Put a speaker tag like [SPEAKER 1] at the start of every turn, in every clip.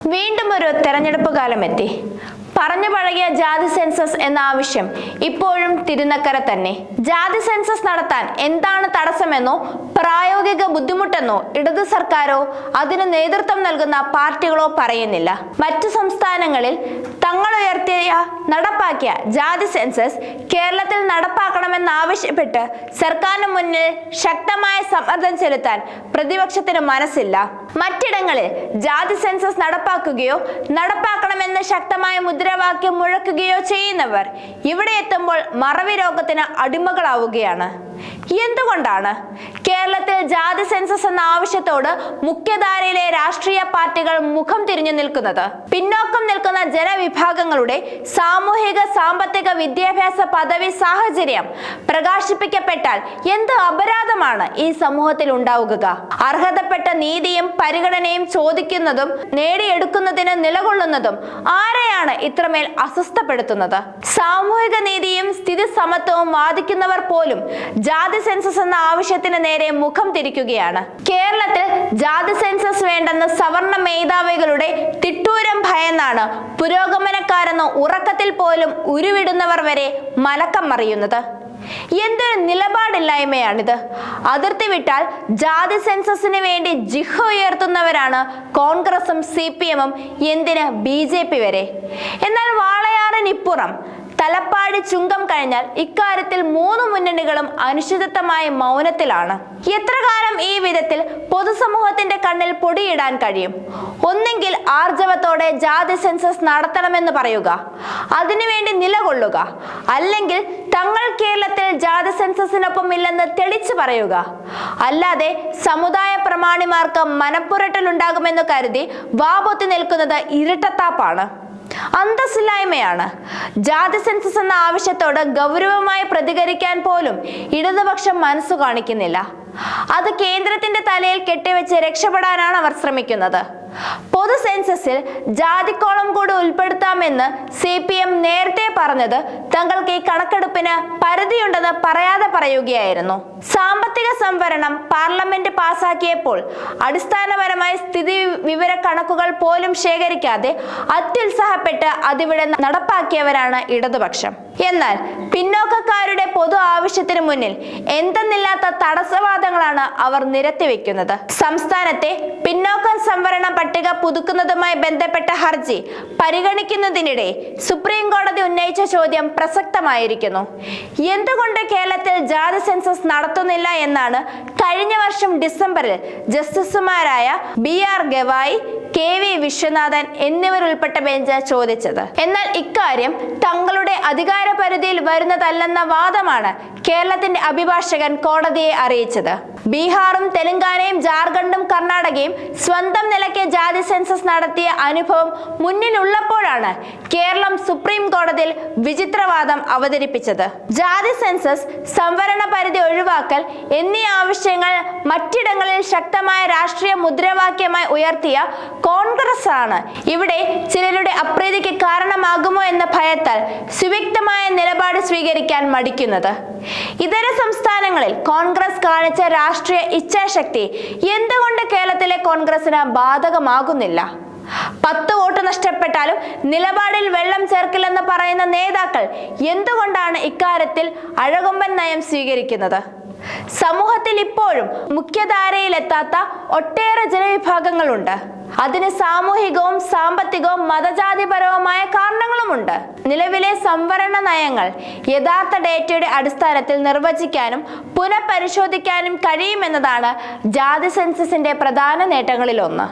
[SPEAKER 1] വീണ്ടും ഒരു തെരഞ്ഞെടുപ്പ് കാലമെത്തി. പറഞ്ഞു പഴകിയ ജാതി സെൻസസ് എന്ന ആവശ്യം ഇപ്പോഴും തിരുനക്കര തന്നെ. ജാതി സെൻസസ് നടത്താൻ എന്താണ് തടസ്സമെന്നോ പ്രായോഗിക ബുദ്ധിമുട്ടെന്നോ ഇടതു സർക്കാരോ അതിന് നേതൃത്വം നൽകുന്ന പാർട്ടികളോ പറയുന്നില്ല. മറ്റു സംസ്ഥാനങ്ങളിൽ തങ്ങൾ നടപ്പാക്കിയ ജാതി സെൻസസ് കേരളത്തിൽ നടപ്പാക്കണമെന്നാവശ്യപ്പെട്ട് സർക്കാരിന് മുന്നിൽ ശക്തമായ സമ്മർദ്ദം ചെലുത്താൻ പ്രതിപക്ഷത്തിന് മനസ്സില്ല. മറ്റിടങ്ങളിൽ ജാതി സെൻസസ് നടപ്പാക്കുകയോ നടപ്പാക്കണമെന്ന് ശക്തമായ മുദ്രാവാക്യം മുഴക്കുകയോ ചെയ്യുന്നവർ ഇവിടെ എത്തുമ്പോൾ മറവി രോഗത്തിന് അടിമകളാവുകയാണ്. എന്തുകൊണ്ടാണ് കേരളത്തിൽ ജാതി സെൻസസ് എന്ന ആവശ്യത്തോട് മുഖ്യധാരയിലെ രാഷ്ട്രീയ പാർട്ടികൾ മുഖം തിരിഞ്ഞു നിൽക്കുന്നത്? പിന്നോക്കം നിൽക്കുന്ന ജനവിഭാഗങ്ങളുടെ സാമൂഹിക സാമ്പത്തിക വിദ്യാഭ്യാസ പദവി സാഹചര്യം പ്രകാശിപ്പിക്കപ്പെട്ടാൽ എന്ത് അപരാധമാണ് ഈ സമൂഹത്തിൽ ഉണ്ടാവുക? അർഹതപ്പെട്ട നീതിയും പരിഗണനയും ചോദിക്കുന്നതും നേടിയെടുക്കുന്നതിന് നിലകൊള്ളുന്നതും ആരെയാണ് ഇത്രമേൽ അസ്വസ്ഥപ്പെടുത്തുന്നത്? സാമൂഹിക നീതിയും സ്ഥിതി സമത്വവും വാദിക്കുന്നവർ പോലും ജാതി സെൻസസ് എന്ന ആവശ്യത്തിന് നേരെ മുഖം തിരിക്കുകയാണ്. കേരളത്തിൽ ജാതി സെൻസസ് വേണ്ടെന്ന് സവർണ മേധാവികളുടെ തിട്ടൂരം ഭയന്നാണ് പുരോഗമനക്കാരെന്ന് ഉറക്കത്തിൽ പോലും ഉരുവിടുന്നവർ വരെ മലക്കം മറിയുന്നത്. എന്തൊരു നിലപാടില്ലായ്മയാണിത്! അതിർത്തി വിട്ടാൽ ജാതി സെൻസസിന് വേണ്ടി ജിഹ ഉയർത്തുന്നവരാണ് കോൺഗ്രസും CPM-ഉം, എന്തിന് BJP വരെ. എന്നാൽ വാളയാറിനിപ്പുറം തലപ്പാടി ചുങ്കം കഴിഞ്ഞാൽ ഇക്കാര്യത്തിൽ മൂന്ന് മുന്നണികളും അനിശ്ചിതത്വമായ മൗനത്തിലാണ്. എത്ര കാലം ഈ വിധത്തിൽ പൊതുസമൂഹത്തിന്റെ കണ്ണിൽ പൊടിയിടാൻ കഴിയും? ഒന്നെങ്കിൽ ആർജവത്തോടെ ജാതി സെൻസസ് നടത്തണമെന്ന് പറയുക, അതിനുവേണ്ടി നിലകൊള്ളുക, അല്ലെങ്കിൽ തങ്ങൾ കേരളത്തിൽ ജാതി സെൻസസിനൊപ്പം ഇല്ലെന്ന് തെളിച്ചു പറയുക. അല്ലാതെ സമുദായ പ്രമാണിമാർക്ക് മനപ്പുരട്ടലുണ്ടാകുമെന്ന് കരുതി വാപൊത്തി നിൽക്കുന്നത് ഇരട്ടത്താപ്പാണ്, അന്തസ്സില്ലായ്മയാണ്. ജാതി സെൻസസ് എന്ന ആവശ്യത്തോട് ഗൗരവമായി പ്രതികരിക്കാൻ പോലും ഇടതുപക്ഷം മനസ്സു കാണിക്കുന്നില്ല. അത് കേന്ദ്രത്തിന്റെ തലയിൽ കെട്ടിവെച്ച് രക്ഷപ്പെടാനാണ് അവർ ശ്രമിക്കുന്നത്. പൊതു സെൻസസിൽ ജാതിക്കോളം കൂടി ഉൾപ്പെടുത്താമെന്ന് CPM നേരത്തെ പറഞ്ഞത് തങ്ങൾക്ക് ഈ കണക്കെടുപ്പിന് പരിധിയുണ്ടെന്ന് പറയാതെ പറയുകയായിരുന്നു. സാമ്പത്തിക സംവരണം പാർലമെന്റ് പാസാക്കിയപ്പോൾ അടിസ്ഥാനപരമായ സ്ഥിതി വിവര കണക്കുകൾ പോലും ശേഖരിക്കാതെ അത്യുത്സാഹപ്പെട്ട് അതിവിടെ നടപ്പാക്കിയവരാണ് ഇടതുപക്ഷം. എന്നാൽ പിന്നോക്കക്കാരുടെ പൊതു ആവശ്യത്തിന് മുന്നിൽ എന്തെന്നില്ലാത്ത തടസ്സവാദങ്ങളാണ് അവർ നിരത്തിവെക്കുന്നത്. സംസ്ഥാനത്തെ പിന്നോക്ക സംവരണ പട്ടിക പുതുക്കുന്നതുമായി ബന്ധപ്പെട്ട ഹർജി പരിഗണിക്കുന്നതിനിടെ സുപ്രീം കോടതി ഉന്നയിച്ച ചോദ്യം പ്രസക്തമായിരിക്കുന്നു. എന്തുകൊണ്ട് കേരളത്തിൽ ജാതി സെൻസസ് നടത്തുന്നില്ല എന്നാണ് കഴിഞ്ഞ വർഷം ഡിസംബറിൽ ജസ്റ്റിസുമാരായ BR ഗവായി, KV വിശ്വനാഥൻ എന്നിവരുൾപ്പെട്ട ബെഞ്ച് ചോദിച്ചത്. എന്നാൽ ഇക്കാര്യം തങ്ങളുടെ അധികാര പരിധിയിൽ വരുന്നതല്ലെന്ന വാദമാണ് കേരളത്തിന്റെ അഭിഭാഷകൻ കോടതിയെ അറിയിച്ചത്. ബീഹാറും തെലങ്കാനയും ജാർഖണ്ഡും കർണാടകയും സ്വന്തം നിലയ്ക്ക് ജാതി സെൻസസ് നടത്തിയ അനുഭവം മുന്നിലുള്ളപ്പോഴാണ് കേരളം സുപ്രീം കോടതിയിൽ വിചിത്രവാദം അവതരിപ്പിച്ചത്. ജാതി സെൻസസ്, സംവരണ പരിധി ഒഴിവാക്കൽ എന്നീ ആവശ്യങ്ങൾ മറ്റിടങ്ങളിൽ ശക്തമായ രാഷ്ട്രീയ മുദ്രാവാക്യമായി ഉയർത്തിയ കോൺഗ്രസ് ആണ് ഇവിടെ ചിലരുടെ അപ്രീതിക്ക് കാരണമാകുമോ എന്ന ഭയത്താൽ സുവ്യക്തമായ നിലപാട് സ്വീകരിക്കാൻ മടിക്കുന്നത്. ഇതര സംസ്ഥാനങ്ങളിൽ കോൺഗ്രസ് കാണിച്ച രാഷ്ട്രീയ ഇച്ഛാശക്തി എന്തുകൊണ്ട് കേരളത്തിലെ കോൺഗ്രസിന് ബാധകമാകുന്നില്ല? 10 വോട്ട് നഷ്ടപ്പെട്ടാലും നിലപാടിൽ വെള്ളം ചേർക്കില്ലെന്ന് പറയുന്ന നേതാക്കൾ എന്തുകൊണ്ടാണ് ഇക്കാര്യത്തിൽ അഴകൊമ്പൻ നയം സ്വീകരിക്കുന്നത്? സമൂഹത്തിൽ ഇപ്പോഴും മുഖ്യധാരയിലെത്താത്ത ഒട്ടേറെ ജനവിഭാഗങ്ങളുണ്ട്. അതിന് സാമൂഹികവും സാമ്പത്തികവും മതജാതിപരവുമായ കാരണങ്ങളുമുണ്ട്. നിലവിലെ സംവരണ നയങ്ങൾ യഥാർത്ഥ ഡേറ്റയുടെ അടിസ്ഥാനത്തിൽ നിർവചിക്കാനും പുനഃപരിശോധിക്കാനും കഴിയുമെന്നതാണ് ജാതി സെൻസസിന്റെ പ്രധാന നേട്ടങ്ങളിലൊന്ന്.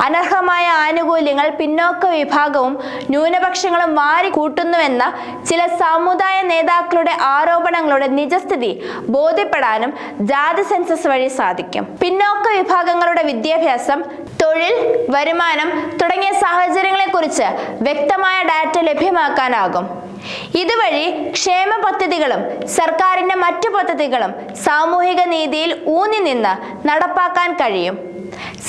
[SPEAKER 1] അനർഹമായ ആനുകൂല്യങ്ങൾ പിന്നോക്ക വിഭാഗവും ന്യൂനപക്ഷങ്ങളും വാരി കൂട്ടുന്നുവെന്ന ചില സമുദായ നേതാക്കളുടെ ആരോപണങ്ങളുടെ നിജസ്ഥിതി ബോധ്യപ്പെടാനും ജാതി സെൻസസ് വഴി സാധിക്കും. പിന്നോക്ക വിഭാഗങ്ങളുടെ വിദ്യാഭ്യാസം, തൊഴിൽ, വരുമാനം തുടങ്ങിയ സാഹചര്യങ്ങളെക്കുറിച്ച് വ്യക്തമായ ഡാറ്റ ലഭ്യമാക്കാനാകും. ഇതുവഴി ക്ഷേമ പദ്ധതികളും സർക്കാരിന്റെ മറ്റു പദ്ധതികളും സാമൂഹിക നീതിയിൽ ഊന്നി നിന്ന് നടപ്പാക്കാൻ കഴിയും.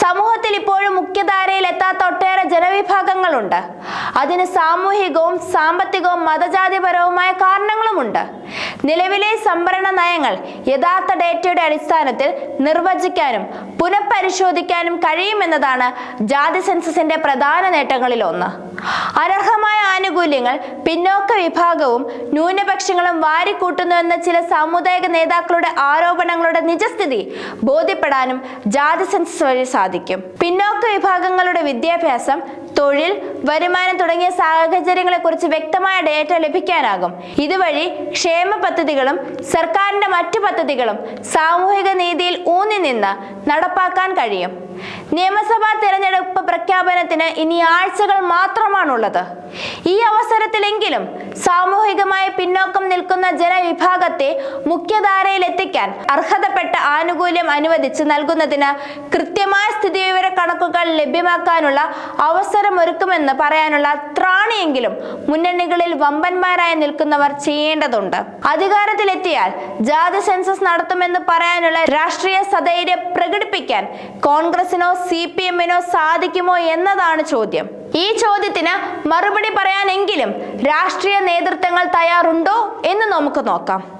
[SPEAKER 1] സമൂഹത്തിൽ ഇപ്പോഴും മുഖ്യധാരയിൽ എത്താത്ത ഒട്ടേറെ ജനവിഭാഗങ്ങൾ ജനവിഭാഗങ്ങളുണ്ട്. അതിന് സാമൂഹികവും സാമ്പത്തികവും മതജാതിപരവുമായ കാരണങ്ങളുമുണ്ട്. നിലവിലെ സംവരണ നയങ്ങൾ യഥാർത്ഥ ഡേറ്റയുടെ അടിസ്ഥാനത്തിൽ നിർവചിക്കാനും പുനഃപരിശോധിക്കാനും കഴിയുമെന്നതാണ് ജാതി സെൻസസിന്റെ പ്രധാന നേട്ടങ്ങളിൽ ഒന്ന്. അർഹമായ ആനുകൂല്യങ്ങൾ പിന്നോക്ക വിഭാഗവും ന്യൂനപക്ഷങ്ങളും വാരിക്കൂട്ടുന്നുവെന്ന ചില സാമുദായിക നേതാക്കളുടെ ആരോപണങ്ങളുടെ നിജസ്ഥിതി ബോധ്യപ്പെടാനും ജാതി സെൻസസ് വഴി സാധിക്കും. പിന്നോക്ക വിഭാഗങ്ങളുടെ വിദ്യാഭ്യാസം, തൊഴിൽ, വരുമാനം തുടങ്ങിയ സാഹചര്യങ്ങളെ കുറിച്ച് വ്യക്തമായ ഡേറ്റ ലഭിക്കാനാകും. ഇതുവഴി ക്ഷേമ പദ്ധതികളും സർക്കാരിന്റെ മറ്റു പദ്ധതികളും സാമൂഹിക നീതിയിൽ ഊന്നി നിന്ന് നടപ്പാക്കാൻ കഴിയും. നിയമസഭാ തെരഞ്ഞെടുപ്പ് പ്രഖ്യാപനത്തിന് ഇനി ആഴ്ചകൾ മാത്രമാണുള്ളത്. ഈ അവസരത്തിലെങ്കിലും സാമൂഹികമായി പിന്നോക്കം നിൽക്കുന്ന ജനവിഭാഗത്തെ മുഖ്യധാരയിൽ എത്തിക്കാൻ അർഹതപ്പെട്ട ആനുകൂല്യം അനുവദിച്ച് നൽകുന്നതിന് കൃത്യമായ സ്ഥിതിവിവര കണക്കുകൾ ലഭ്യമാക്കാനുള്ള അവസരമൊരുക്കുമെന്ന് പറയാനുള്ള ത്രാണിയെങ്കിലും മുന്നണികളിൽ വമ്പന്മാരായി നിൽക്കുന്നവർ ചെയ്യേണ്ടതുണ്ട്. അധികാരത്തിലെത്തിയാൽ ജാതി സെൻസസ് നടത്തുമെന്ന് പറയാനുള്ള രാഷ്ട്രീയ സധൈര്യം പ്രകടിപ്പിക്കാൻ കോൺഗ്രസിനോ CPM-നോ സാധിക്കുമോ എന്നതാണ് ചോദ്യം. ഈ ചോദ്യത്തിന് മറുപടി പറയാനെങ്കിലും രാഷ്ട്രീയ നേതൃത്വങ്ങൾ തയ്യാറുണ്ടോ എന്ന് നമുക്ക് നോക്കാം.